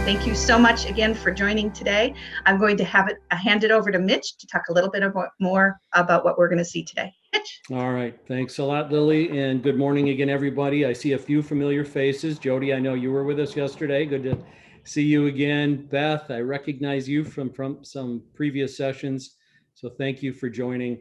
Thank you so much again for joining today. I'm going to hand it over to Mitch to talk a little bit more about what we're going to see today. Mitch. All right. Thanks a lot, Lily. And good morning again, everybody. I see a few familiar faces. Jody, I know you were with us yesterday. Good to see you again. Beth, I recognize you from some previous sessions. So thank you for joining.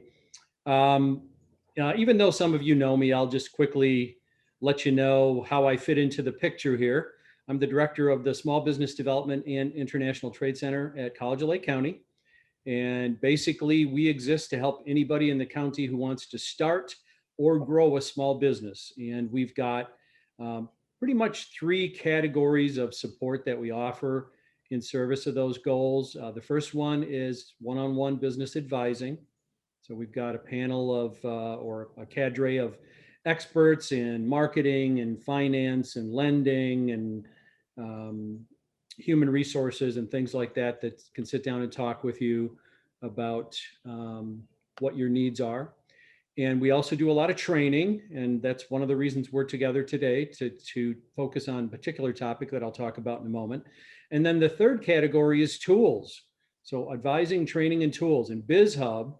Even though some of you know me, I'll just quickly let you know how I fit into the picture here. I'm the director of the Small Business Development and International Trade Center at College of Lake County. And basically, we exist to help anybody in the county who wants to start or grow a small business. And we've got pretty much 3 categories of support that we offer in service of those goals. The first one is one-on-one business advising. So we've got a panel of or a cadre of experts in marketing and finance and lending and human resources and things like that that can sit down and talk with you about what your needs are. And we also do a lot of training, and that's one of the reasons we're together today to focus on a particular topic that I'll talk about in a moment. And then the third category is tools. So advising, training, and tools. And BizHub,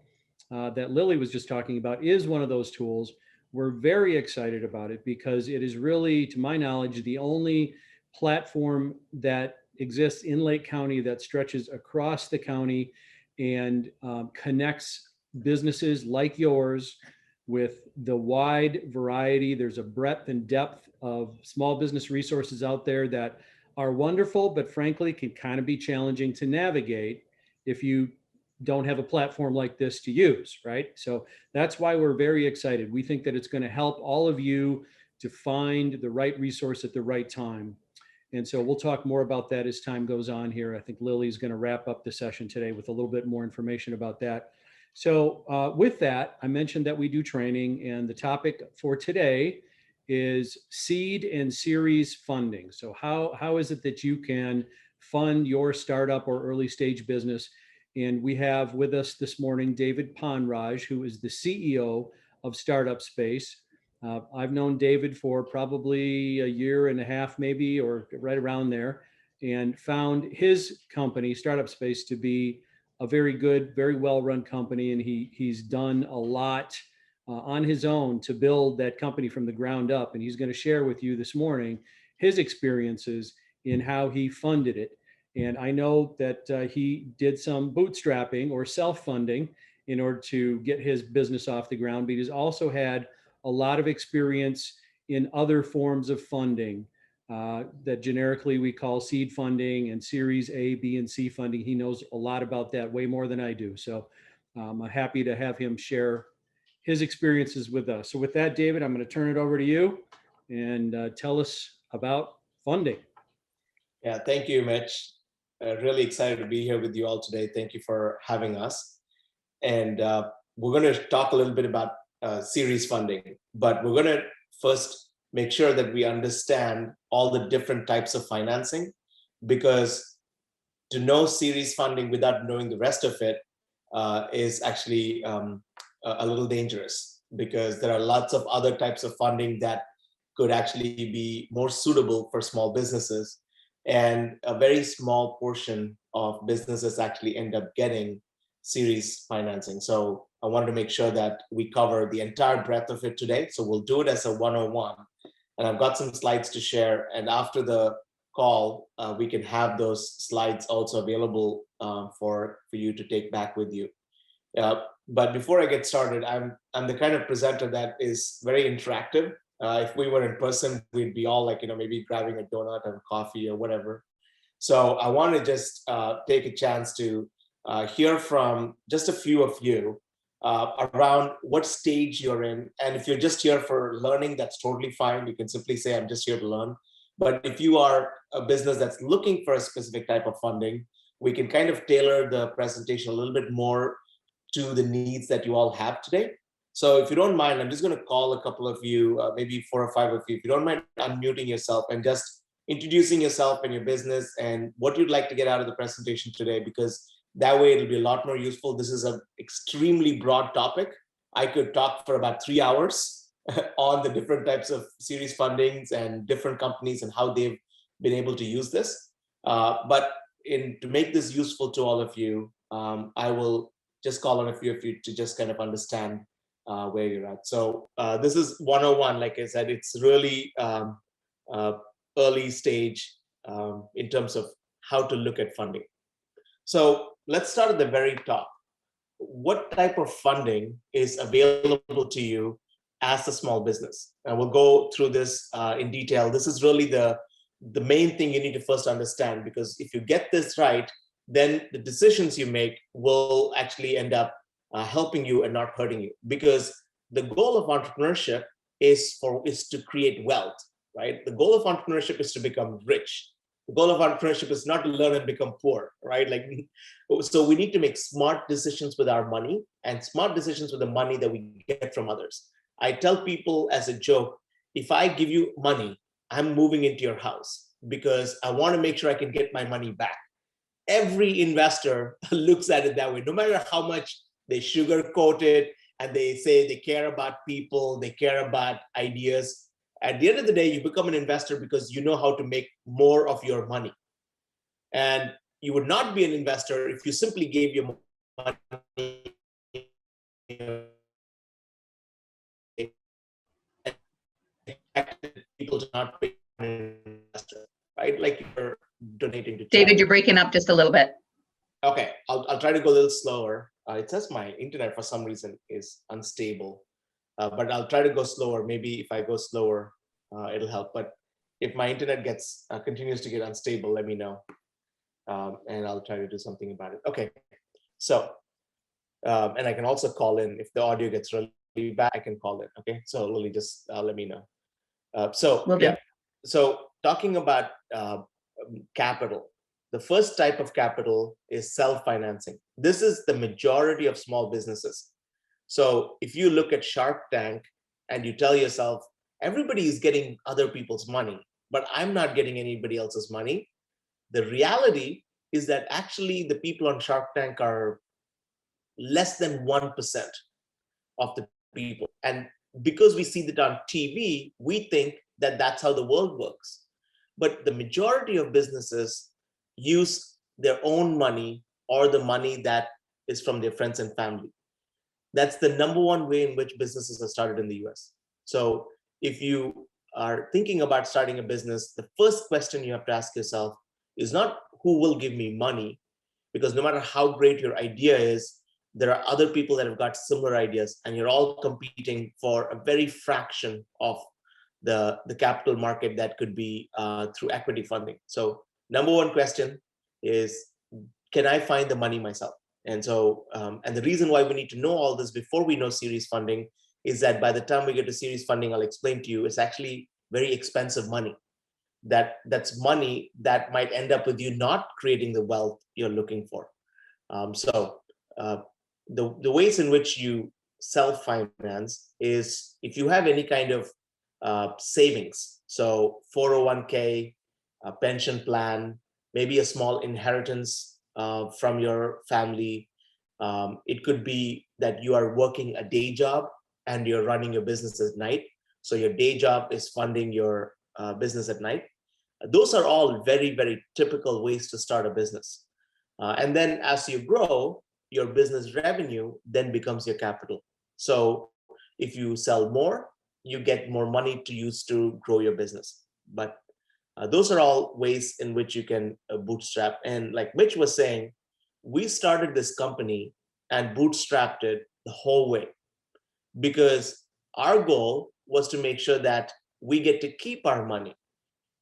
that Lily was just talking about, is one of those tools. We're very excited about it because it is really, to my knowledge, the only platform that exists in Lake County that stretches across the county and connects businesses like yours with the wide variety. There's a breadth and depth of small business resources out there that are wonderful, but frankly can kind of be challenging to navigate if you don't have a platform like this to use, right? So that's why we're very excited. We think that it's going to help all of you to find the right resource at the right time. And so we'll talk more about that as time goes on here. I think Lily's going to wrap up the session today with a little bit more information about that. So with that, I mentioned that we do training, and the topic for today is seed and series funding. So how is it that you can fund your startup or early stage business? And we have with us this morning David Ponraj, who is the CEO of Startup Space. I've known David for probably a year and a half, maybe, or right around there, and found his company, Startup Space, to be a very good, very well-run company. And he's done a lot on his own to build that company from the ground up. And he's going to share with you this morning his experiences in how he funded it. And I know that he did some bootstrapping or self-funding in order to get his business off the ground, but he's also had a lot of experience in other forms of funding that generically we call seed funding and Series A, B, and C funding. He knows a lot about that, way more than I do. So I'm happy to have him share his experiences with us. So with that, David, I'm going to turn it over to you and tell us about funding. Yeah, thank you, Mitch. Really excited to be here with you all today. Thank you for having us. And we're going to talk a little bit about series funding, but we're going to first make sure that we understand all the different types of financing, because to know series funding without knowing the rest of it is actually a little dangerous, because there are lots of other types of funding that could actually be more suitable for small businesses. And a very small portion of businesses actually end up getting series financing. So I wanted to make sure that we cover the entire breadth of it today. So we'll do it as a 101. And I've got some slides to share. And after the call, we can have those slides also available for you to take back with you. But before I get started, I'm the kind of presenter that is very interactive. If we were in person, we'd be all like, maybe grabbing a donut and coffee or whatever. So I want to just take a chance to hear from just a few of you around what stage you're in. And if you're just here for learning, that's totally fine. You can simply say, I'm just here to learn. But if you are a business that's looking for a specific type of funding, we can kind of tailor the presentation a little bit more to the needs that you all have today. So if you don't mind, I'm just going to call a couple of you, maybe 4 or 5 of you, if you don't mind unmuting yourself and just introducing yourself and your business and what you'd like to get out of the presentation today, because that way it'll be a lot more useful. This is an extremely broad topic. I could talk for about 3 hours on the different types of series fundings and different companies and how they've been able to use this. But to make this useful to all of you, I will just call on a few of you to just kind of understand where you're at. So this is 101, like I said, it's really early stage in terms of how to look at funding. So let's start at the very top. What type of funding is available to you as a small business? And we'll go through this in detail. This is really the main thing you need to first understand, because if you get this right, then the decisions you make will actually end up helping you and not hurting you. Because the goal of entrepreneurship is to create wealth, right? The goal of entrepreneurship is to become rich. The goal of entrepreneurship is not to learn and become poor, right? Like, so we need to make smart decisions with our money and smart decisions with the money that we get from others. I tell people as a joke, if I give you money, I'm moving into your house because I want to make sure I can get my money back. Every investor looks at it that way, no matter how much they sugarcoat it and they say they care about people, they care about ideas. At the end of the day, you become an investor because you know how to make more of your money. And you would not be an investor if you simply gave your money people to not be an investor, right? Like you're donating to charity. David, you're breaking up just a little bit. Okay, I'll try to go a little slower. It says my internet for some reason is unstable, but I'll try to go slower. Maybe if I go slower, it'll help. But if my internet continues to get unstable, let me know, and I'll try to do something about it. Okay, so and I can also call in if the audio gets really bad. I can call in. Okay, so Lily, just let me know. So talking about capital. The first type of capital is self-financing. This is the majority of small businesses. So if you look at Shark Tank and you tell yourself, everybody is getting other people's money, but I'm not getting anybody else's money. The reality is that actually the people on Shark Tank are less than 1% of the people. And because we see that on TV, we think that that's how the world works. But the majority of businesses use their own money or the money that is from their friends and family. That's the number one way in which businesses are started in the US. So if you are thinking about starting a business, the first question you have to ask yourself is not who will give me money, because no matter how great your idea is, there are other people that have got similar ideas and you're all competing for a very fraction of the capital market that could be through equity funding. So number one question is, can I find the money myself? And so, and the reason why we need to know all this before we know series funding is that by the time we get to series funding, I'll explain to you, it's actually very expensive money. That's money that might end up with you not creating the wealth you're looking for. The ways in which you self-finance is if you have any kind of savings, so 401k, a pension plan, maybe a small inheritance from your family. It could be that you are working a day job and you're running your business at night. So your day job is funding your business at night. Those are all very, very typical ways to start a business. And then as you grow, your business revenue then becomes your capital. So if you sell more, you get more money to use to grow your business. But those are all ways in which you can bootstrap. And like Mitch was saying, we started this company and bootstrapped it the whole way because our goal was to make sure that we get to keep our money.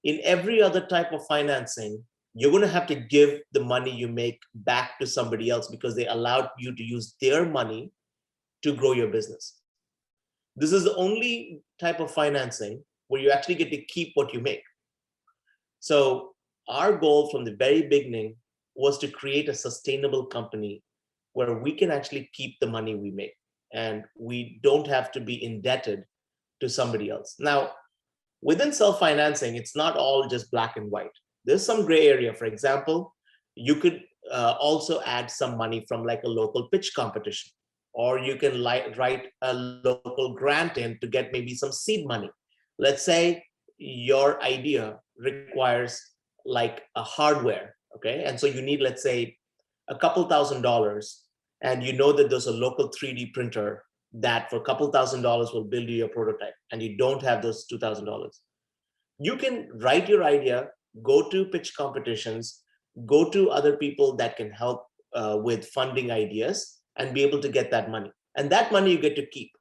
In every other type of financing, you're going to have to give the money you make back to somebody else because they allowed you to use their money to grow your business. This is the only type of financing where you actually get to keep what you make. So our goal from the very beginning was to create a sustainable company where we can actually keep the money we make and we don't have to be indebted to somebody else. Now, within self-financing, it's not all just black and white. There's some gray area. For example, you could also add some money from like a local pitch competition, or you can write a local grant in to get maybe some seed money. Let's say your idea requires like a hardware, okay? And so you need, let's say, a couple $1,000, and you know that there's a local 3D printer that for a couple $1,000 will build you your prototype, and you don't have those $2,000. You can write your idea, go to pitch competitions, go to other people that can help with funding ideas, and be able to get that money. And that money you get to keep.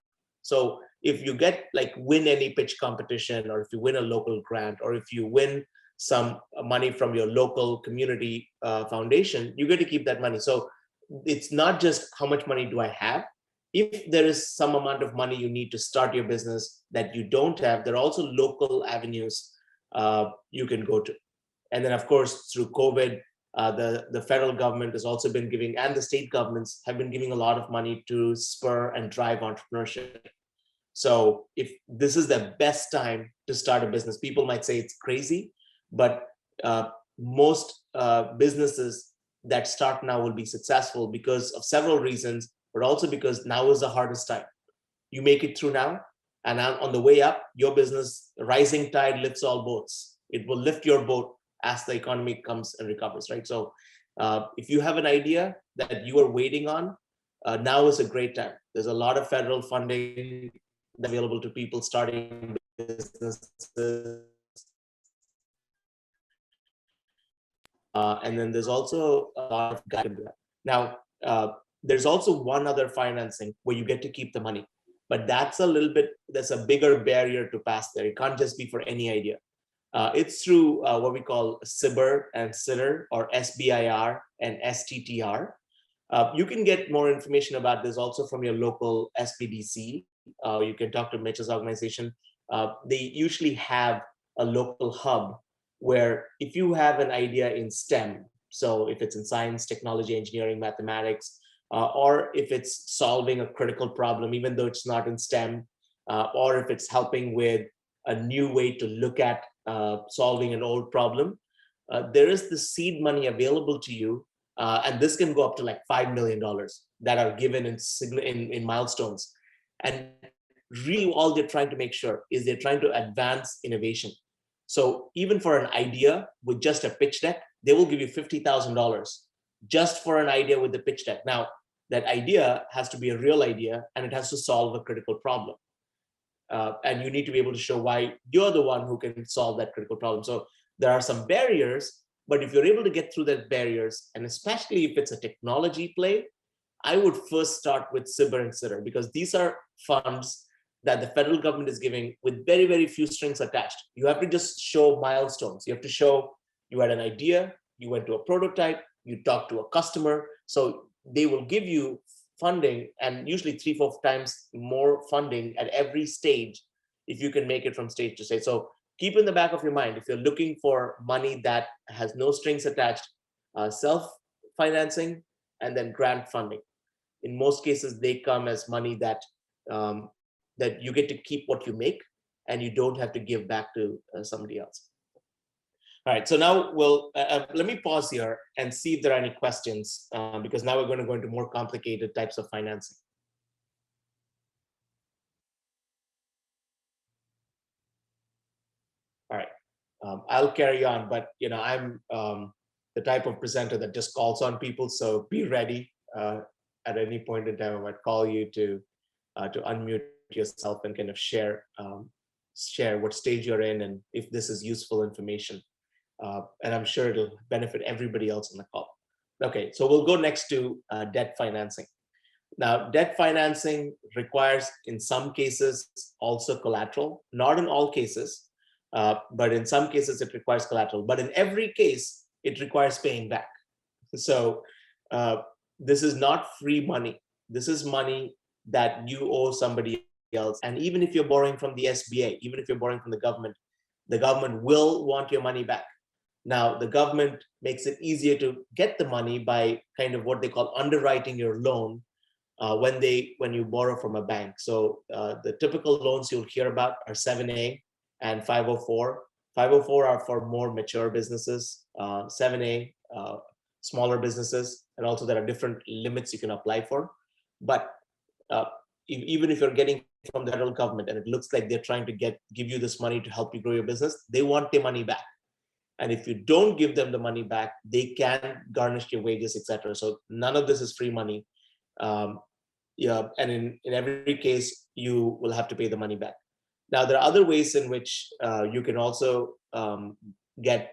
So if you get win any pitch competition, or if you win a local grant, or if you win some money from your local community foundation, you get to keep that money. So it's not just how much money do I have. If there is some amount of money you need to start your business that you don't have, there are also local avenues you can go to. And then, of course, through COVID, the federal government has also been giving, and the state governments have been giving a lot of money to spur and drive entrepreneurship. So if this is the best time to start a business, people might say it's crazy, but most businesses that start now will be successful because of several reasons, but also because now is the hardest time. You make it through now, and on the way up, your business, rising tide lifts all boats. It will lift your boat as the economy comes and recovers, right? So if you have an idea that you are waiting on, now is a great time. There's a lot of federal funding available to people starting businesses. And then there's also a lot of guidance. Now, there's also one other financing where you get to keep the money, but that's a bigger barrier to pass there. It can't just be for any idea. It's through what we call SBIR and SITR, or SBIR and STTR. You can get more information about this also from your local SBDC. You can talk to Mitch's organization. They usually have a local hub where if you have an idea in STEM, so if it's in science, technology, engineering, mathematics, or if it's solving a critical problem, even though it's not in STEM, or if it's helping with a new way to look at solving an old problem, there is the seed money available to you. And this can go up to $5 million that are given in milestones. And really all they're trying to make sure is they're trying to advance innovation. So even for an idea with just a pitch deck, they will give you $50,000 just for an idea with the pitch deck. Now, that idea has to be a real idea, and it has to solve a critical problem. And you need to be able to show why you're the one who can solve that critical problem. So there are some barriers, but if you're able to get through that barriers, and especially if it's a technology play, I would first start with SBIR and SITR, because these are funds that the federal government is giving with very, very few strings attached. You have to just show milestones. You have to show you had an idea, you went to a prototype, you talked to a customer. So they will give you funding, and usually 3-4 times more funding at every stage if you can make it from stage to stage. So keep in the back of your mind, if you're looking for money that has no strings attached, self-financing and then grant funding. In most cases, they come as money that that you get to keep what you make, and you don't have to give back to somebody else. All right, so now let me pause here and see if there are any questions, because now we're going to go into more complicated types of financing. All right, I'll carry on, but I'm the type of presenter that just calls on people, so be ready. At any point in time, I might call you to unmute yourself and kind of share what stage you're in and if this is useful information. And I'm sure it'll benefit everybody else on the call. Okay, so we'll go next to debt financing. Now, debt financing requires, in some cases, also collateral. Not in all cases, but in some cases it requires collateral. But in every case, it requires paying back. So this is not free money. This is money that you owe somebody else. And even if you're borrowing from the SBA, even if you're borrowing from the government will want your money back. Now, the government makes it easier to get the money by kind of what they call underwriting your loan when you borrow from a bank. So the typical loans you'll hear about are 7A and 504. 504 are for more mature businesses, 7A, smaller businesses, and also there are different limits you can apply for. But even if you're getting from the federal government and it looks like they're trying to give you this money to help you grow your business, they want their money back. And if you don't give them the money back, they can garnish your wages, etc. So none of this is free money. Yeah, and in every case, you will have to pay the money back. Now, there are other ways in which you can also get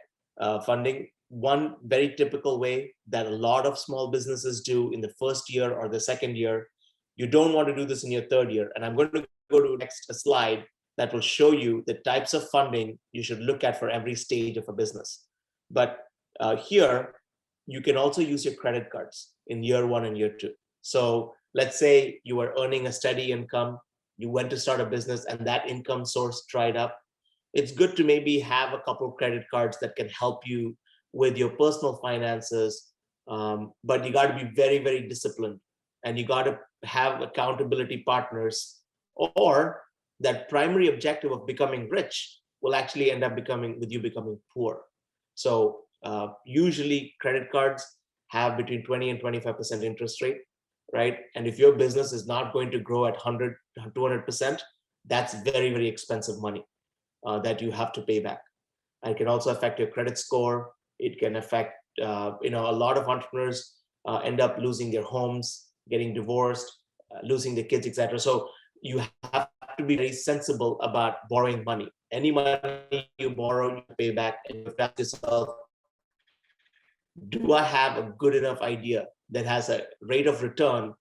funding. One very typical way that a lot of small businesses do in the first year or the second year, you don't want to do this in your third year. And I'm going to go to next slide that will show you the types of funding you should look at for every stage of a business. But here, you can also use your credit cards in year 1 and year 2. So let's say you were earning a steady income, you went to start a business and that income source dried up. It's good to maybe have a couple of credit cards that can help you with your personal finances. But you got to be very, very disciplined, and you got to have accountability partners, or that primary objective of becoming rich will actually end up becoming poor. So usually credit cards have between 20 and 25% interest rate, right? And if your business is not going to grow at 100, 200%, that's very, very expensive money that you have to pay back. And it can also affect your credit score. It can affect, a lot of entrepreneurs end up losing their homes, getting divorced, losing their kids, etc. So you have to be very sensible about borrowing money. Any money you borrow, you pay back, and you have to ask yourself, do I have a good enough idea that has a rate of return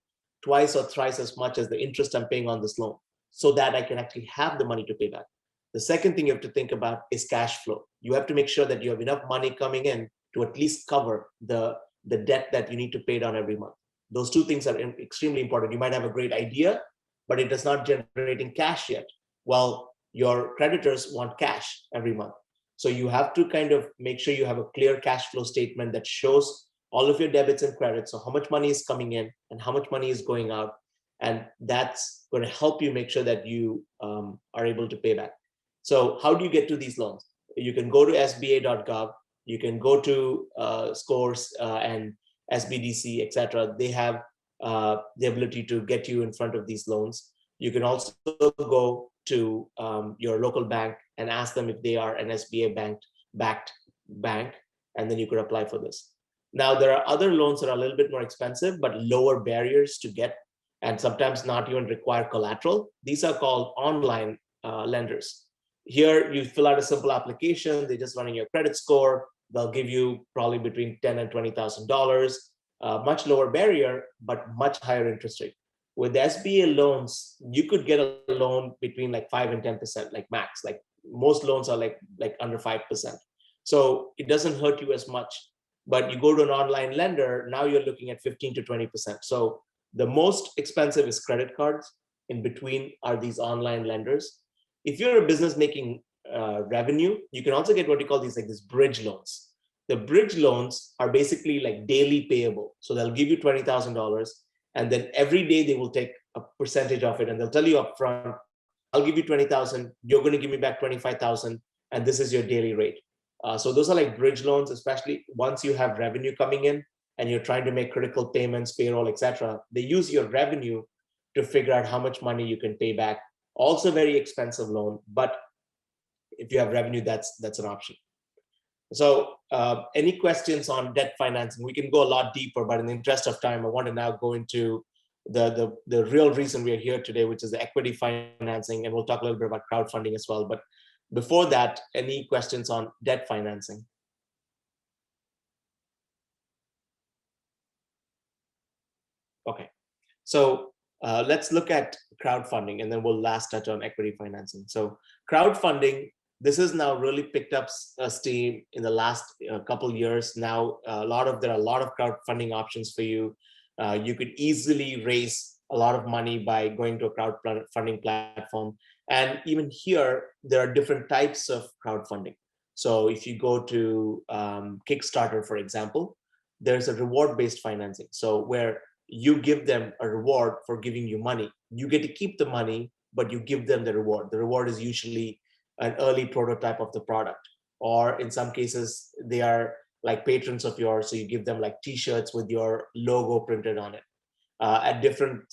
twice or thrice as much as the interest I'm paying on this loan, so that I can actually have the money to pay back? The second thing you have to think about is cash flow. You have to make sure that you have enough money coming in to at least cover the debt that you need to pay down every month. Those two things are extremely important. You might have a great idea, but it is not generating cash yet. Well, your creditors want cash every month. So you have to kind of make sure you have a clear cash flow statement that shows all of your debits and credits. So how much money is coming in and how much money is going out. And that's going to help you make sure that you are able to pay back. So how do you get to these loans? You can go to sba.gov. You can go to Scores and SBDC, etc. They have the ability to get you in front of these loans. You can also go to your local bank and ask them if they are an SBA backed bank, and then you could apply for this. Now, there are other loans that are a little bit more expensive, but lower barriers to get, and sometimes not even require collateral. These are called online lenders. Here, you fill out a simple application. They're just running your credit score. They'll give you probably between $10,000 and $20,000. Much lower barrier, but much higher interest rate. With SBA loans, you could get a loan between like 5 and 10%, like max. Like most loans are like under 5%. So it doesn't hurt you as much. But you go to an online lender, now you're looking at 15 to 20%. So the most expensive is credit cards. In between are these online lenders. If you're a business making revenue, you can also get what you call these bridge loans. The bridge loans are basically like daily payable. So they'll give you $20,000, and then every day they will take a percentage of it, and they'll tell you up front, I'll give you 20,000, you're going to give me back 25,000, and this is your daily rate. So those are like bridge loans, especially once you have revenue coming in and you're trying to make critical payments, payroll, etc. They use your revenue to figure out how much money you can pay back. Also very expensive loan, but if you have revenue, that's an option. So any questions on debt financing? We can go a lot deeper, but in the interest of time, I want to now go into the real reason we are here today, which is the equity financing, and we'll talk a little bit about crowdfunding as well. But before that, any questions on debt financing? Okay, so let's look at crowdfunding, and then we'll last touch on equity financing. So crowdfunding, this has now really picked up steam in the last couple years. Now, there are a lot of crowdfunding options for you. You could easily raise a lot of money by going to a crowdfunding platform. And even here, there are different types of crowdfunding. So if you go to Kickstarter, for example, there's a reward-based financing. So where you give them a reward for giving you money. You get to keep the money, but you give them the reward. The reward is usually an early prototype of the product. Or in some cases, they are like patrons of yours. So you give them like t-shirts with your logo printed on it. At different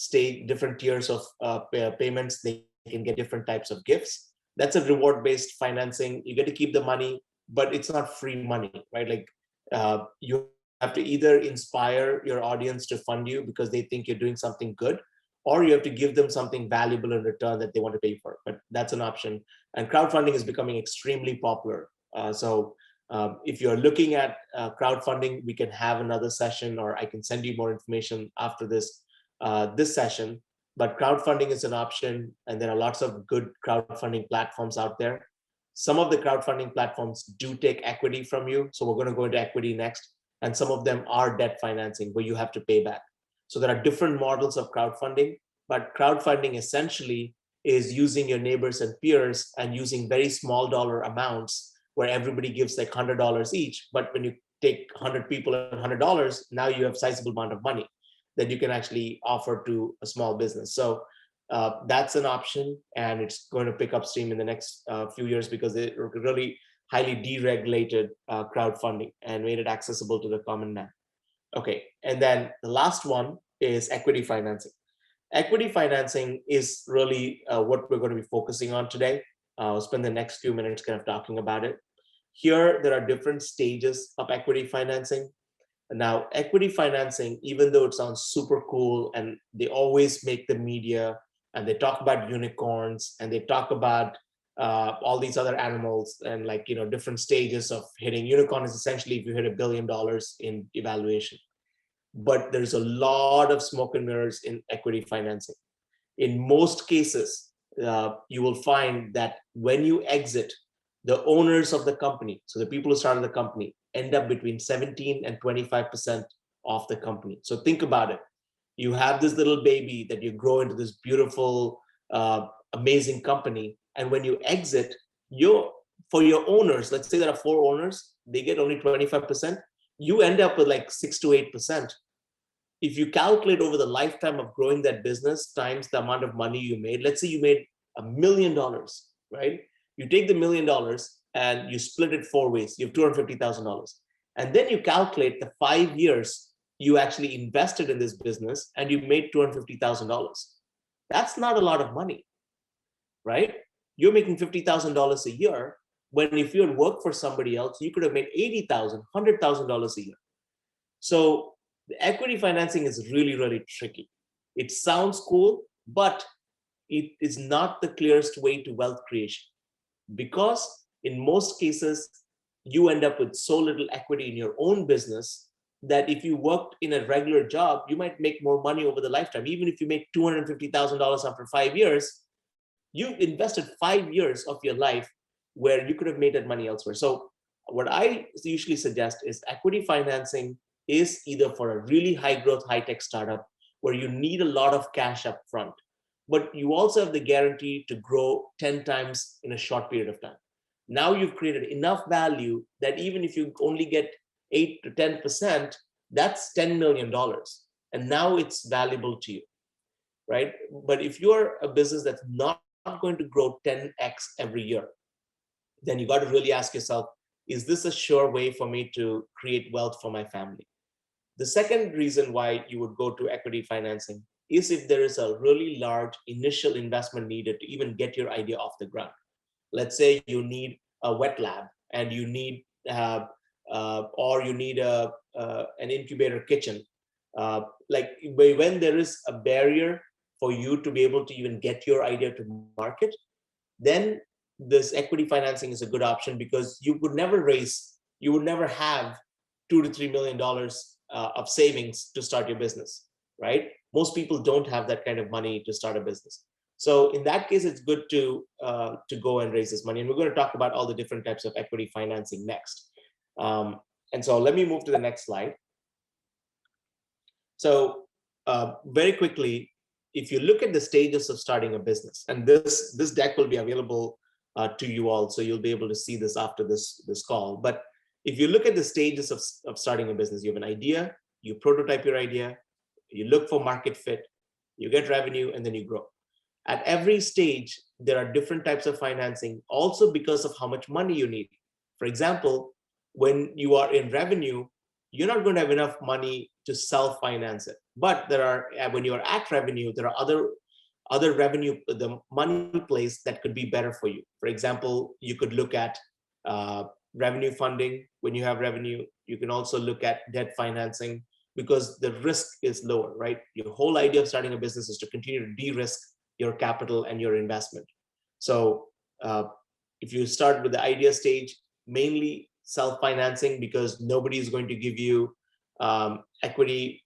tiers of payments, they can get different types of gifts. That's a reward-based financing. You get to keep the money, but it's not free money, right? Like you have to either inspire your audience to fund you because they think you're doing something good, or you have to give them something valuable in return that they want to pay for. But that's an option. And crowdfunding is becoming extremely popular. If you're looking at crowdfunding, we can have another session, or I can send you more information after this session. But crowdfunding is an option, and there are lots of good crowdfunding platforms out there. Some of the crowdfunding platforms do take equity from you. So we're going to go into equity next. And some of them are debt financing where you have to pay back. So there are different models of crowdfunding, but crowdfunding essentially is using your neighbors and peers and using very small dollar amounts where everybody gives like $100 each. But when you take 100 people and $100, now you have a sizable amount of money that you can actually offer to a small business. So that's an option, and it's going to pick up steam in the next few years because it really highly deregulated crowdfunding and made it accessible to the common man. Okay, and then the last one is equity financing. Equity financing is really what we're going to be focusing on today. I'll spend the next few minutes kind of talking about it. Here, there are different stages of equity financing. Now, equity financing, even though it sounds super cool and they always make the media and they talk about unicorns and they talk about all these other animals and like, different stages of hitting. Unicorn is essentially if you hit $1 billion in evaluation. But there's a lot of smoke and mirrors in equity financing. In most cases, you will find that when you exit, the owners of the company, so the people who started the company, end up between 17 and 25% of the company. So think about it. You have this little baby that you grow into this beautiful, amazing company. And when you exit, for your owners, let's say there are 4 owners, they get only 25%. You end up with like 6 to 8%. If you calculate over the lifetime of growing that business times the amount of money you made, let's say you made $1 million, right? You take the $1 million and you split it 4 ways. You have $250,000. And then you calculate the 5 years you actually invested in this business and you made $250,000. That's not a lot of money, right? You're making $50,000 a year when if you had worked for somebody else, you could have made $80,000, $100,000 a year. So the equity financing is really, really tricky. It sounds cool, but it is not the clearest way to wealth creation because in most cases, you end up with so little equity in your own business that if you worked in a regular job, you might make more money over the lifetime. Even if you make $250,000 after 5 years, you've invested 5 years of your life where you could have made that money elsewhere. So what I usually suggest is equity financing is either for a really high growth, high tech startup where you need a lot of cash up front, but you also have the guarantee to grow 10 times in a short period of time. Now you've created enough value that even if you only get 8 to 10%, that's $10 million. And now it's valuable to you, right? But if you're a business that's not going to grow 10x every year, then you got to really ask yourself, is this a sure way for me to create wealth for my family? The second reason why you would go to equity financing is if there is a really large initial investment needed to even get your idea off the ground. Let's say you need a wet lab and you need, or you need an incubator kitchen. Like when there is a barrier for you to be able to even get your idea to market, then this equity financing is a good option because you would never have $2 to $3 million of savings to start your business, right? Most people don't have that kind of money to start a business. So in that case, it's good to go and raise this money. And we're going to talk about all the different types of equity financing next. And so let me move to the next slide. So very quickly, if you look at the stages of starting a business, and this deck will be available to you all, so you'll be able to see this after this call. But if you look at the stages of starting a business, you have an idea, you prototype your idea, you look for market fit, you get revenue, and then you grow. At every stage, there are different types of financing, also because of how much money you need. For example, when you are in revenue, you're not going to have enough money to self-finance it. But when you are at revenue, there are other revenue, the money place that could be better for you. For example, you could look at revenue funding. When you have revenue, you can also look at debt financing because the risk is lower, right? Your whole idea of starting a business is to continue to de-risk your capital and your investment. So if you start with the idea stage, mainly self-financing, because nobody is going to give you equity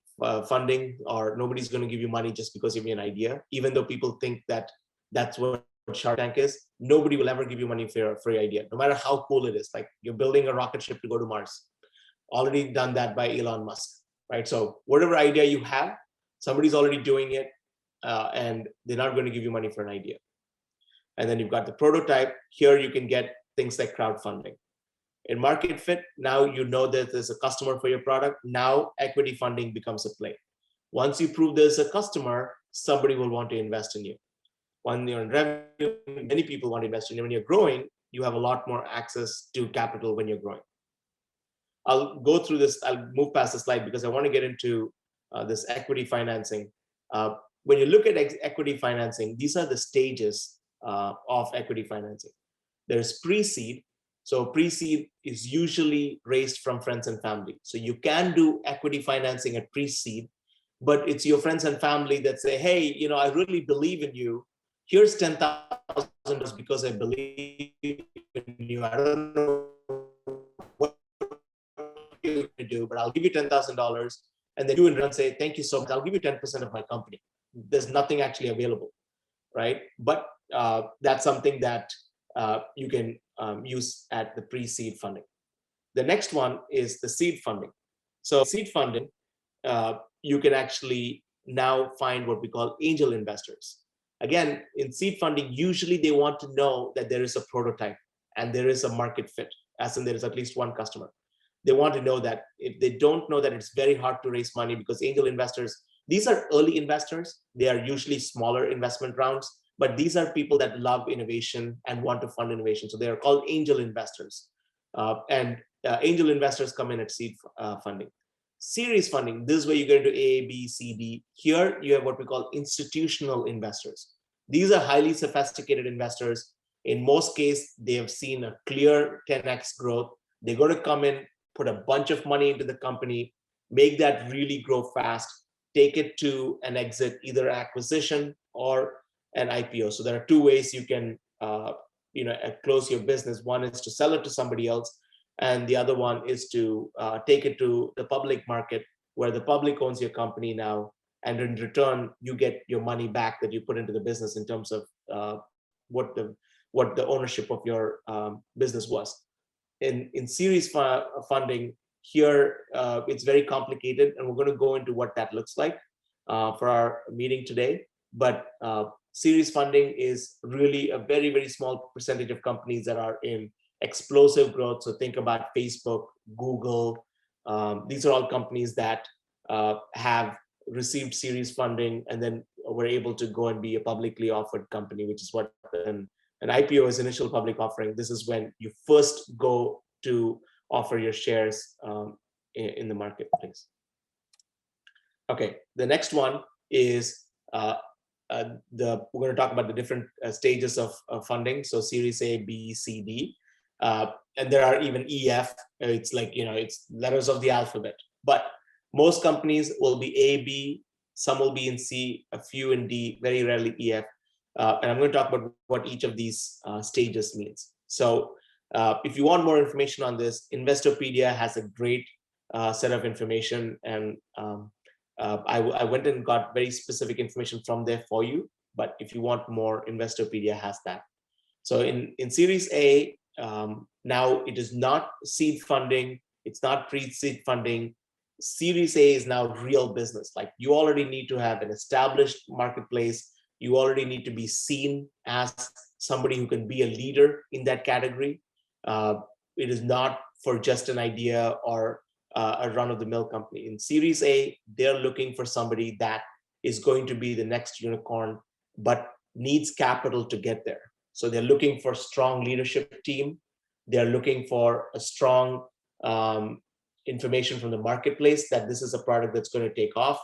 funding, or nobody's going to give you money just because you have an idea. Even though people think that that's what Shark Tank is, nobody will ever give you money for your idea, no matter how cool it is. Like you're building a rocket ship to go to Mars. Already done that by Elon Musk, right? So whatever idea you have, somebody's already doing it, and they're not going to give you money for an idea. And then you've got the prototype. Here you can get things like crowdfunding. In market fit, now you know that there's a customer for your product. Now equity funding becomes a play. Once you prove there's a customer, somebody will want to invest in you. When you're in revenue, many people want to invest in you. When you're growing, you have a lot more access to capital when you're growing. I'll go through this. I'll move past the slide because I want to get into this equity financing. When you look at equity financing, these are the stages of equity financing. There's pre-seed. So pre-seed is usually raised from friends and family. So you can do equity financing at pre-seed, but it's your friends and family that say, hey, I really believe in you. Here's $10,000 because I believe in you. I don't know what you're going to do, but I'll give you $10,000. And then you in turn say, thank you so much. I'll give you 10% of my company. There's nothing actually available, right? But that's something that you can use at the pre-seed funding. The next one is the seed funding. So seed funding, you can actually now find what we call angel investors. Again, in seed funding, usually they want to know that there is a prototype and there is a market fit, as in there is at least one customer. They want to know that. If they don't know that, it's very hard to raise money, because angel investors, these are early investors. They are usually smaller investment rounds, but these are people that love innovation and want to fund innovation. So they are called angel investors. Angel investors come in at seed funding. Series funding, this is where you get into A, B, C, D. Here you have what we call institutional investors. These are highly sophisticated investors. In most cases, they have seen a clear 10x growth. They're going to come in, put a bunch of money into the company, make that really grow fast, take it to an exit, either acquisition or an IPO. So there are two ways you can close your business. One is to sell it to somebody else, and the other one is to take it to the public market, where the public owns your company now, and in return you get your money back that you put into the business in terms of what the ownership of your business was. In series funding, here it's very complicated, and we're going to go into what that looks like for our meeting today. But series funding is really a very, very small percentage of companies that are in explosive growth. So think about Facebook, Google. These are all companies that have received series funding and then were able to go and be a publicly offered company, which is what an IPO is, initial public offering. This is when you first go to offer your shares in the marketplace. Okay, the next one is we're going to talk about the different stages of funding. So Series A, B, C, D, and there are even EF. It's like, it's letters of the alphabet. But most companies will be A, B, some will be in C, a few in D, very rarely EF. And I'm going to talk about what each of these stages means. So if you want more information on this, Investopedia has a great set of information, and I went and got very specific information from there for you. But if you want more, Investopedia has that. So in Series A, now it is not seed funding, it's not pre-seed funding. Series A is now real business. Like, you already need to have an established marketplace. You already need to be seen as somebody who can be a leader in that category. It is not for just an idea or a run-of-the-mill company. In Series A, they're looking for somebody that is going to be the next unicorn, but needs capital to get there. So they're looking for a strong leadership team. They're looking for a strong information from the marketplace that this is a product that's going to take off.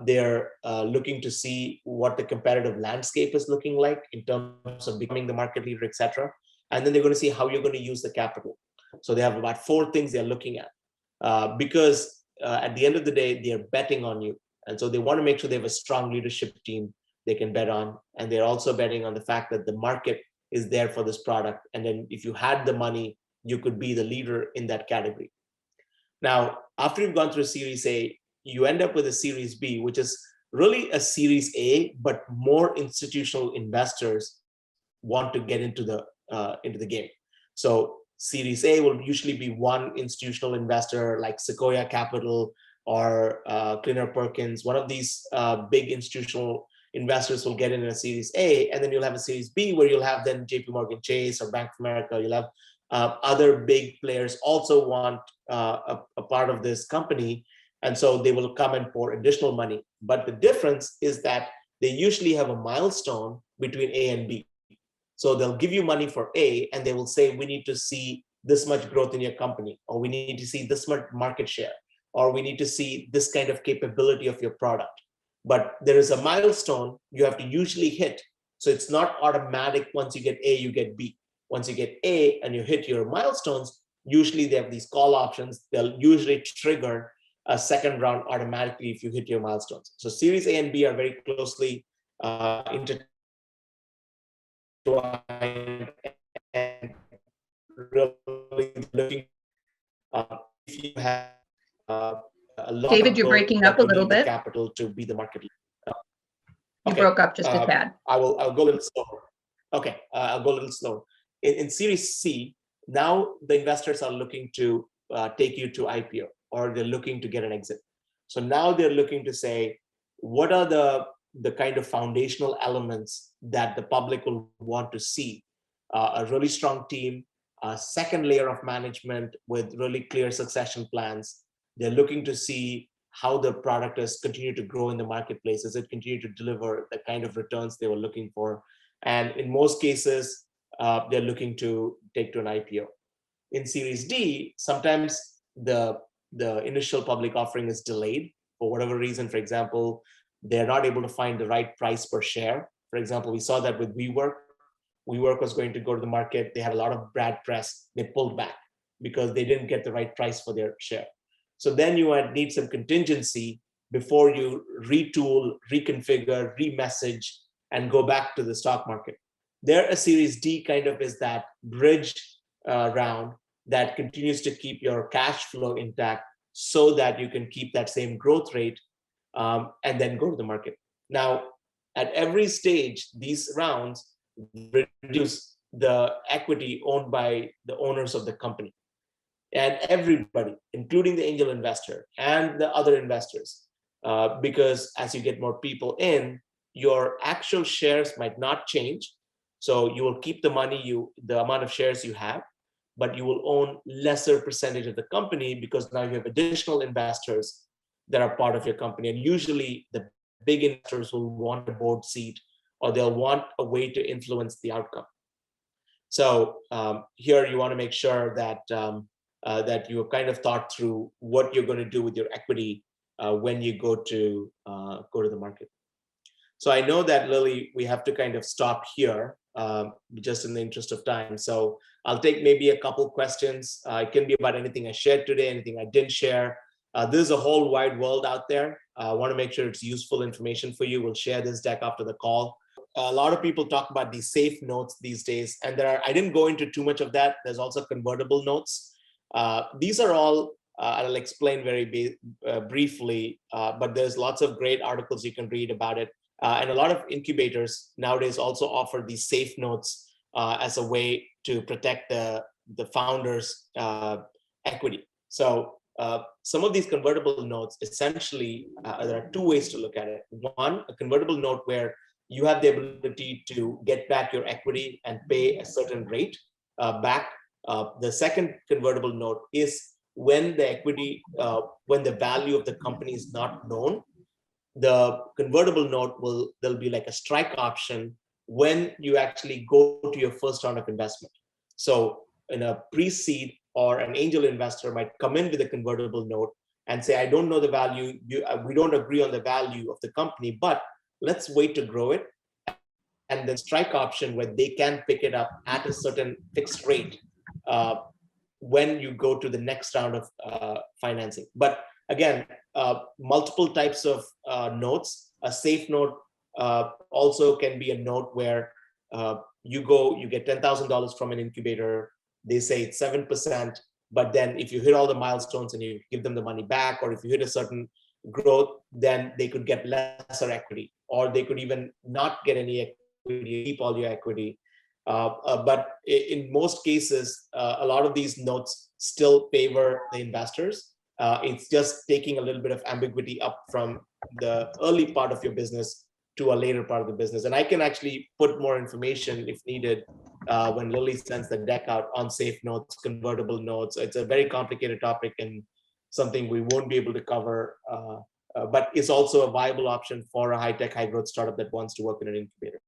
They're looking to see what the competitive landscape is looking like in terms of becoming the market leader, etc. And then they're going to see how you're going to use the capital. So they have about 4 things they're looking at because at the end of the day, they're betting on you. And so they want to make sure they have a strong leadership team they can bet on. And they're also betting on the fact that the market is there for this product. And then if you had the money, you could be the leader in that category. Now, after you've gone through Series A, you end up with a Series B, which is really a Series A, but more institutional investors want to get into the game. So Series A will usually be one institutional investor like Sequoia Capital or Kleiner Perkins. One of these big institutional investors will get in a Series A, and then you'll have a Series B where you'll have then JP Morgan Chase or Bank of America. You'll have other big players also want a part of this company, and so they will come and pour additional money. But the difference is that they usually have a milestone between A and B. So they'll give you money for A, and they will say, we need to see this much growth in your company, or we need to see this much market share, or we need to see this kind of capability of your product. But there is a milestone you have to usually hit. So it's not automatic. Once you get A, you get B. Once you get A and you hit your milestones, usually they have these call options. They'll usually trigger a second round automatically if you hit your milestones. So Series A and B are very closely intertwined and really looking if you have a lot David, of you're growth breaking that up a you little need the bit. capital to be the market leader. You broke up just a tad. I'll go a little slower. Okay, I'll go a little slower. In Series C, now the investors are looking to take you to IPO, or they're looking to get an exit. So now they're looking to say, what are the kind of foundational elements that the public will want to see? A really strong team, a second layer of management with really clear succession plans. They're looking to see how the product has continued to grow in the marketplace. Does it continue to deliver the kind of returns they were looking for? And in most cases, they're looking to take to an IPO. In Series D, sometimes the initial public offering is delayed for whatever reason. For example, they're not able to find the right price per share. For example, we saw that with WeWork. WeWork was going to go to the market. They had a lot of bad press. They pulled back because they didn't get the right price for their share. So then you would need some contingency before you retool, reconfigure, remessage, and go back to the stock market. There, a Series D kind of is that bridge round that continues to keep your cash flow intact so that you can keep that same growth rate and then go to the market. Now, at every stage, these rounds reduce the equity owned by the owners of the company. And everybody, including the angel investor and the other investors, because as you get more people in, your actual shares might not change. So you will keep the money, the amount of shares you have, but you will own lesser percentage of the company because now you have additional investors that are part of your company. And usually the big investors will want a board seat, or they'll want a way to influence the outcome. So here you want to make sure that that you have kind of thought through what you're going to do with your equity when you go to the market. So I know that, Lily, we have to kind of stop here just in the interest of time. So I'll take maybe a couple questions. It can be about anything I shared today, anything I didn't share. There's a whole wide world out there. I want to make sure it's useful information for you. We'll share this deck after the call. A lot of people talk about these safe notes these days, and I didn't go into too much of that. There's also convertible notes. These are all, I'll explain very briefly, but there's lots of great articles you can read about it. And a lot of incubators nowadays also offer these safe notes as a way to protect the founder's equity. So some of these convertible notes, essentially, there are 2 ways to look at it. One, a convertible note where you have the ability to get back your equity and pay a certain rate back. The second convertible note is when the equity, when the value of the company is not known, the convertible note there'll be like a strike option when you actually go to your first round of investment. So in a pre-seed, or an angel investor might come in with a convertible note and say, I don't know the value, we don't agree on the value of the company, but let's wait to grow it. And then strike option where they can pick it up at a certain fixed rate when you go to the next round of financing. But again, multiple types of notes. A safe note also can be a note where you get $10,000 from an incubator. They say it's 7%, but then if you hit all the milestones and you give them the money back, or if you hit a certain growth, then they could get lesser equity, or they could even not get any equity, keep all your equity. But in most cases, a lot of these notes still favor the investors. It's just taking a little bit of ambiguity up from the early part of your business to a later part of the business. And I can actually put more information if needed when Lily sends the deck out on safe notes, convertible notes. It's a very complicated topic and something we won't be able to cover, but it's also a viable option for a high-tech, high-growth startup that wants to work in an incubator.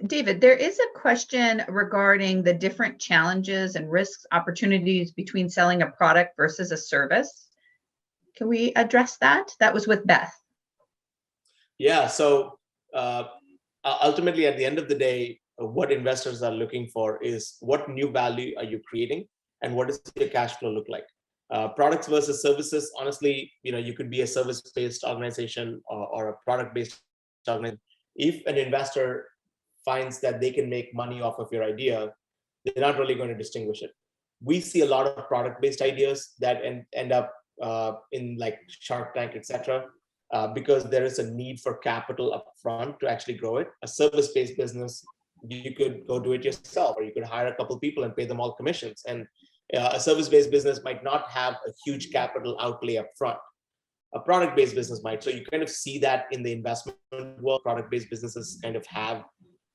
David, there is a question regarding the different challenges and risks, opportunities between selling a product versus a service. Can we address that? That was with Beth. Yeah, so ultimately at the end of the day, what investors are looking for is what new value are you creating and what does your cash flow look like? Products versus services, honestly, you could be a service-based organization or a product-based organization. If an investor finds that they can make money off of your idea, they're not really going to distinguish it. We see a lot of product-based ideas that end up in like Shark Tank, etc., because there is a need for capital up front to actually grow it. A service-based business, you could go do it yourself, or you could hire a couple people and pay them all commissions. And a service-based business might not have a huge capital outlay up front. A product-based business might. So you kind of see that in the investment world. Product-based businesses kind of have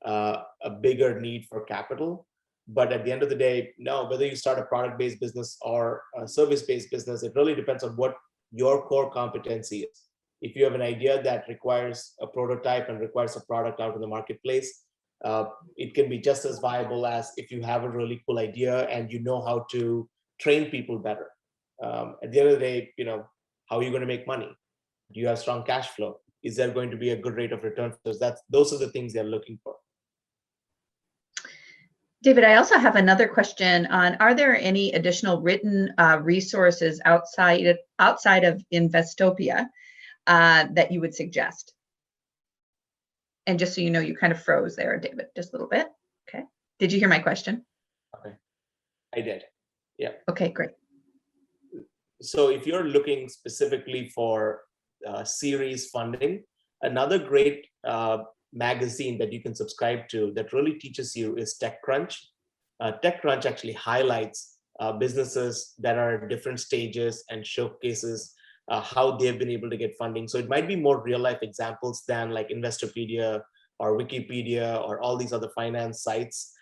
a bigger need for capital. But at the end of the day, no, whether you start a product-based business or a service-based business, it really depends on what your core competency is. If you have an idea that requires a prototype and requires a product out in the marketplace, it can be just as viable as if you have a really cool idea and you know how to train people better. At the end of the day, how are you going to make money? Do you have strong cash flow? Is there going to be a good rate of return? Those are the things they're looking for. David, I also have another question on, are there any additional written resources outside of Investopia that you would suggest? And just so you know, you kind of froze there, David, just a little bit. Okay. Did you hear my question? Okay. I did. Yeah. Okay, great. So if you're looking specifically for series funding, another great magazine that you can subscribe to that really teaches you is TechCrunch. TechCrunch actually highlights businesses that are at different stages and showcases how they've been able to get funding. So it might be more real life examples than like Investopedia or Wikipedia or all these other finance sites.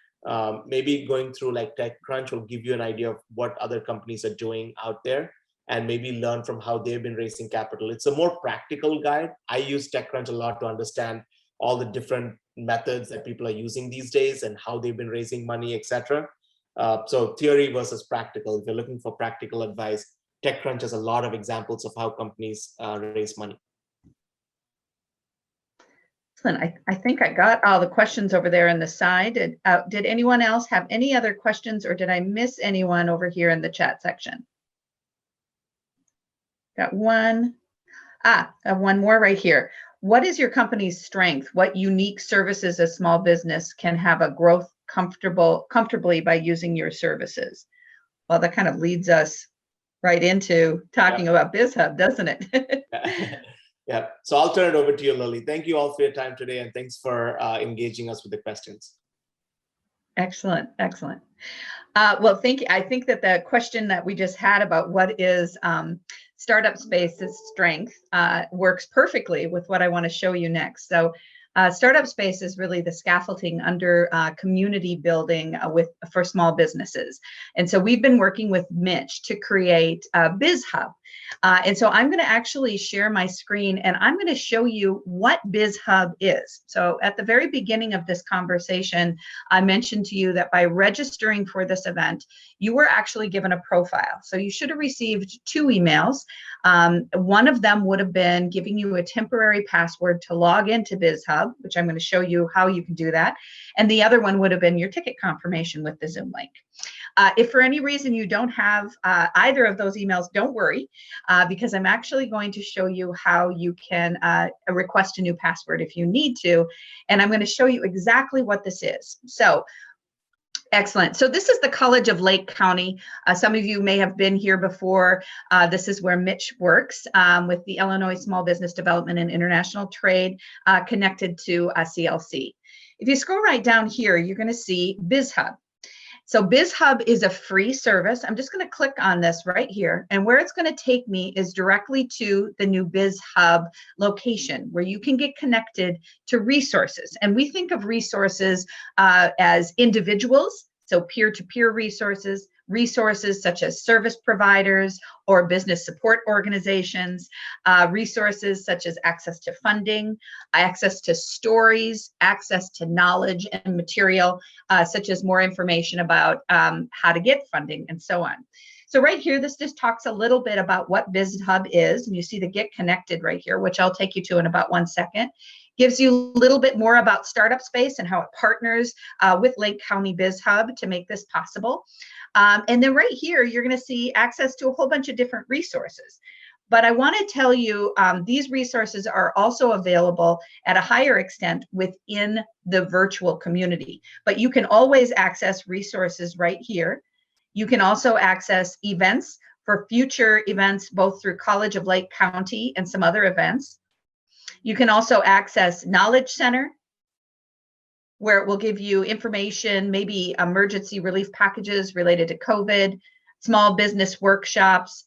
Maybe going through like TechCrunch will give you an idea of what other companies are doing out there and maybe learn from how they've been raising capital. It's a more practical guide. I use TechCrunch a lot to understand all the different methods that people are using these days and how they've been raising money, etc. So theory versus practical. If you're looking for practical advice, TechCrunch has a lot of examples of how companies raise money. Excellent. I think I got all the questions over there on the side. Did anyone else have any other questions, or did I miss anyone over here in the chat section? Got one. One more right here. What is your company's strength? What unique services a small business can have a growth comfortably by using your services? Well, that kind of leads us right into talking about BizHub, doesn't it? Yeah. So I'll turn it over to you, Lily. Thank you all for your time today, and thanks for engaging us with the questions. Excellent. Excellent. Well, thank you. I think that the question that we just had about what is Startup Space's strength works perfectly with what I want to show you next. So Startup Space is really the scaffolding under community building for small businesses. And so we've been working with Mitch to create BizHub. And so I'm going to actually share my screen, and I'm going to show you what BizHub is. So at the very beginning of this conversation, I mentioned to you that by registering for this event, you were actually given a profile. So you should have received 2 emails. One of them would have been giving you a temporary password to log into BizHub, which I'm going to show you how you can do that. And the other one would have been your ticket confirmation with the Zoom link. If for any reason you don't have either of those emails, don't worry, because I'm actually going to show you how you can request a new password if you need to. And I'm going to show you exactly what this is. So, excellent. So this is the College of Lake County. Some of you may have been here before. This is where Mitch works with the Illinois Small Business Development and International Trade, connected to CLC. If you scroll right down here, you're going to see BizHub. So BizHub is a free service. I'm just going to click on this right here. And where it's going to take me is directly to the new BizHub location, where you can get connected to resources. And we think of resources as individuals, so peer-to-peer resources, resources such as service providers or business support organizations, resources such as access to funding, access to stories, access to knowledge and material, such as more information about how to get funding and so on. So right here, this just talks a little bit about what BizHub is. And you see the Get Connected right here, which I'll take you to in about 1 second. Gives you a little bit more about Startup Space and how it partners with Lake County BizHub to make this possible. And then right here, you're going to see access to a whole bunch of different resources. But I want to tell you, these resources are also available at a higher extent within the virtual community. But you can always access resources right here. You can also access events for future events, both through College of Lake County and some other events. You can also access Knowledge Center, where it will give you information, maybe emergency relief packages related to COVID, small business workshops,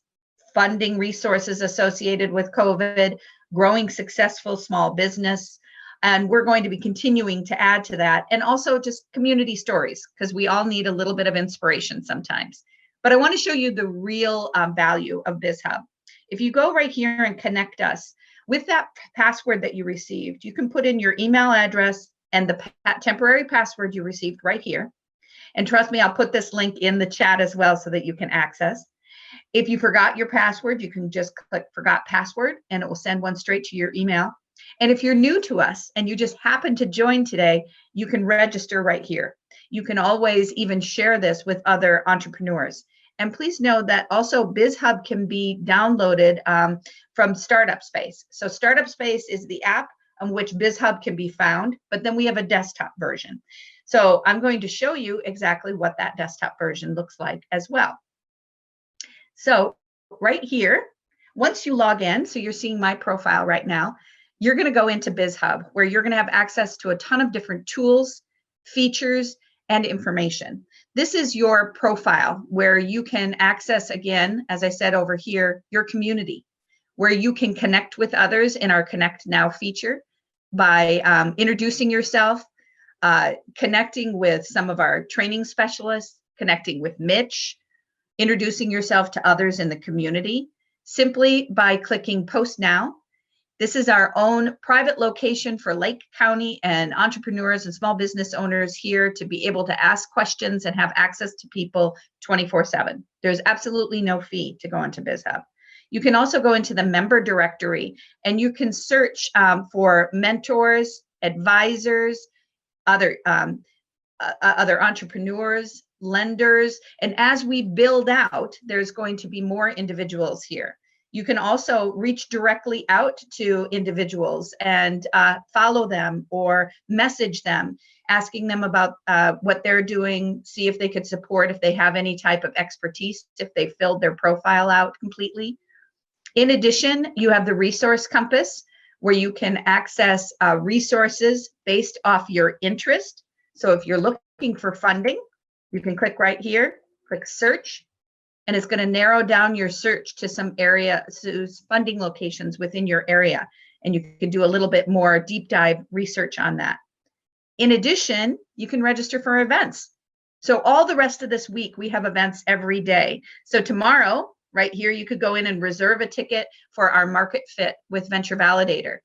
funding resources associated with COVID, growing successful small business. And we're going to be continuing to add to that. And also just community stories, because we all need a little bit of inspiration sometimes. But I want to show you the real value of BizHub. If you go right here and connect us, with that password that you received, you can put in your email address and the temporary password you received right here. And trust me, I'll put this link in the chat as well so that you can access. If you forgot your password, you can just click Forgot Password and it will send one straight to your email. And if you're new to us and you just happen to join today, you can register right here. You can always even share this with other entrepreneurs. And please know that also BizHub can be downloaded from Startup Space. So Startup Space is the app on which BizHub can be found, but then we have a desktop version. So I'm going to show you exactly what that desktop version looks like as well. So right here, once you log in, so you're seeing my profile right now, you're going to go into BizHub, where you're going to have access to a ton of different tools, features, and information. This is your profile where you can access, again, as I said over here, your community, where you can connect with others in our Connect Now feature by introducing yourself, connecting with some of our training specialists, connecting with Mitch, introducing yourself to others in the community, simply by clicking Post Now. This is our own private location for Lake County and entrepreneurs and small business owners here to be able to ask questions and have access to people 24/7. There's absolutely no fee to go into BizHub. You can also go into the member directory and you can search for mentors, advisors, other entrepreneurs, lenders. And as we build out, there's going to be more individuals here. You can also reach directly out to individuals and follow them or message them, asking them about what they're doing, see if they could support, if they have any type of expertise, if they filled their profile out completely. In addition, you have the resource compass, where you can access resources based off your interest. So if you're looking for funding, you can click right here, click search, and it's going to narrow down your search to some funding locations within your area. And you can do a little bit more deep dive research on that. In addition, you can register for events. So all the rest of this week, we have events every day. So tomorrow, Right here, you could go in and reserve a ticket for our Market Fit with Venture Validator.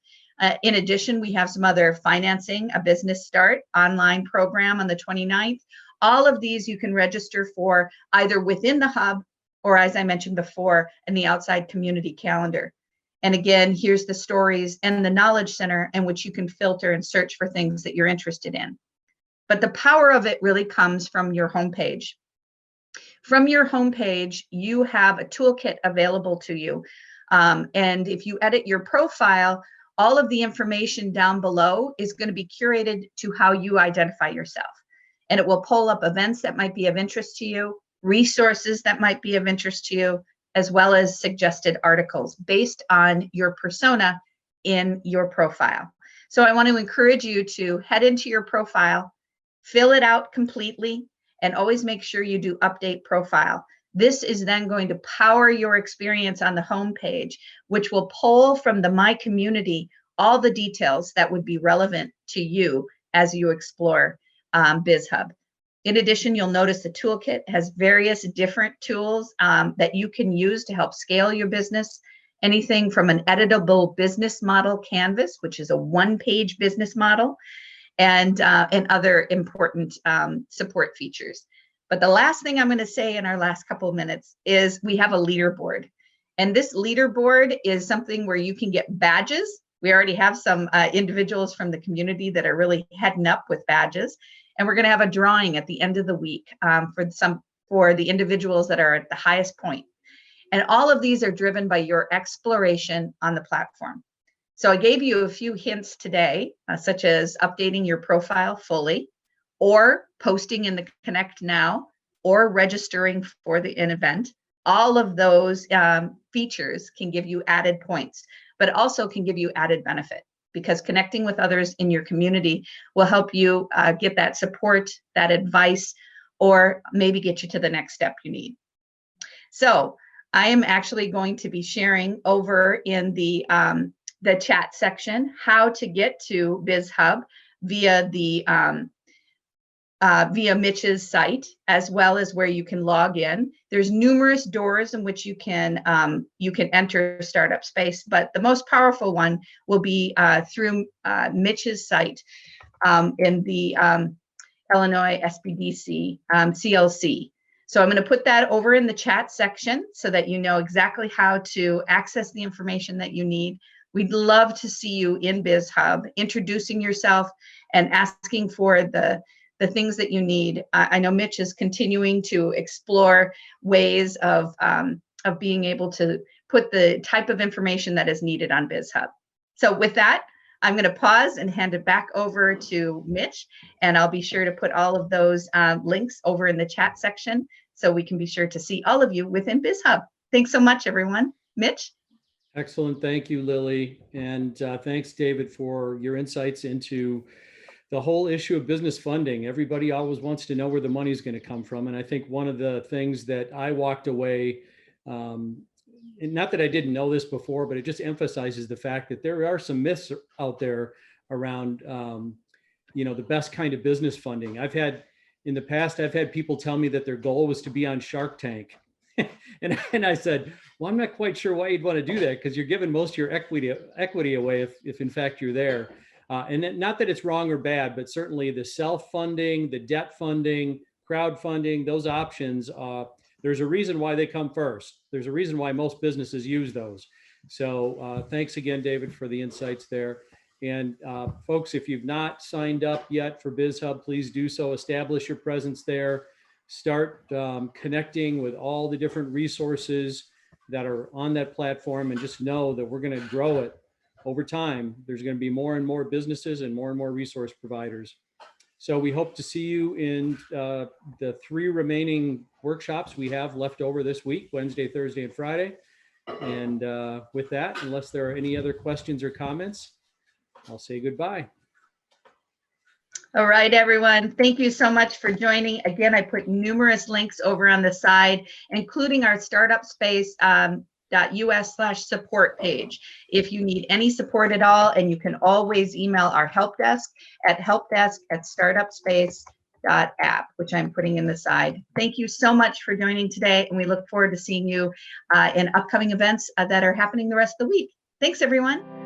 In addition, we have some other financing, a business start online program on the 29th. All of these you can register for either within the hub or, as I mentioned before, in the outside community calendar. And again, here's the stories and the knowledge center in which you can filter and search for things that you're interested in. But the power of it really comes from your homepage. From your homepage, you have a toolkit available to you. And if you edit your profile, all of the information down below is going to be curated to how you identify yourself. And it will pull up events that might be of interest to you, resources that might be of interest to you, as well as suggested articles based on your persona in your profile. So I want to encourage you to head into your profile, fill it out completely, and always make sure you do update profile. This is then going to power your experience on the homepage, which will pull from the My Community all the details that would be relevant to you as you explore BizHub. In addition, you'll notice the toolkit has various different tools that you can use to help scale your business. Anything from an editable business model canvas, which is a one-page business model, and other important support features. But the last thing I'm going to say in our last couple of minutes is we have a leaderboard. And this leaderboard is something where you can get badges. We already have some individuals from the community that are really heading up with badges. And we're going to have a drawing at the end of the week for the individuals that are at the highest point. And all of these are driven by your exploration on the platform. So I gave you a few hints today, such as updating your profile fully, or posting in the Connect Now, or registering for an event. All of those features can give you added points, but also can give you added benefit, because connecting with others in your community will help you get that support, that advice, or maybe get you to the next step you need. So I am actually going to be sharing over in the chat section how to get to BizHub via Mitch's site, as well as where you can log in. There's numerous doors in which you can enter Startup Space, but the most powerful one will be through Mitch's site in the Illinois SBDC CLC. So I'm going to put that over in the chat section so that you know exactly how to access the information that you need. We'd love to see you in BizHub, introducing yourself and asking for the things that you need. I know Mitch is continuing to explore ways of being able to put the type of information that is needed on BizHub. So with that, I'm going to pause and hand it back over to Mitch, and I'll be sure to put all of those links over in the chat section so we can be sure to see all of you within BizHub. Thanks so much, everyone. Mitch? Excellent. Thank you, Lily. And thanks, David, for your insights into the whole issue of business funding. Everybody always wants to know where the money is going to come from. And I think one of the things that I walked away, and not that I didn't know this before, but it just emphasizes the fact that there are some myths out there around, the best kind of business funding. In the past, I've had people tell me that their goal was to be on Shark Tank. and I said, well, I'm not quite sure why you'd want to do that, because you're giving most of your equity away if in fact you're there. And not that it's wrong or bad, but certainly the self-funding, the debt funding, crowdfunding, those options, there's a reason why they come first. There's a reason why most businesses use those. So thanks again, David, for the insights there. And folks, if you've not signed up yet for BizHub, please do so. Establish your presence there. Start connecting with all the different resources that are on that platform, and just know that we're going to grow it over time. There's going to be more and more businesses and more resource providers. So we hope to see you in the 3 remaining workshops we have left over this week, Wednesday, Thursday, and Friday. And with that, unless there are any other questions or comments, I'll say goodbye. All right, everyone. Thank you so much for joining. Again, I put numerous links over on the side, including our Startup Space .us/support page. If you need any support at all, and you can always email our help desk at helpdesk@startupspace.us. app, which I'm putting in the side. Thank you so much for joining today, and we look forward to seeing you in upcoming events that are happening the rest of the week. Thanks, everyone.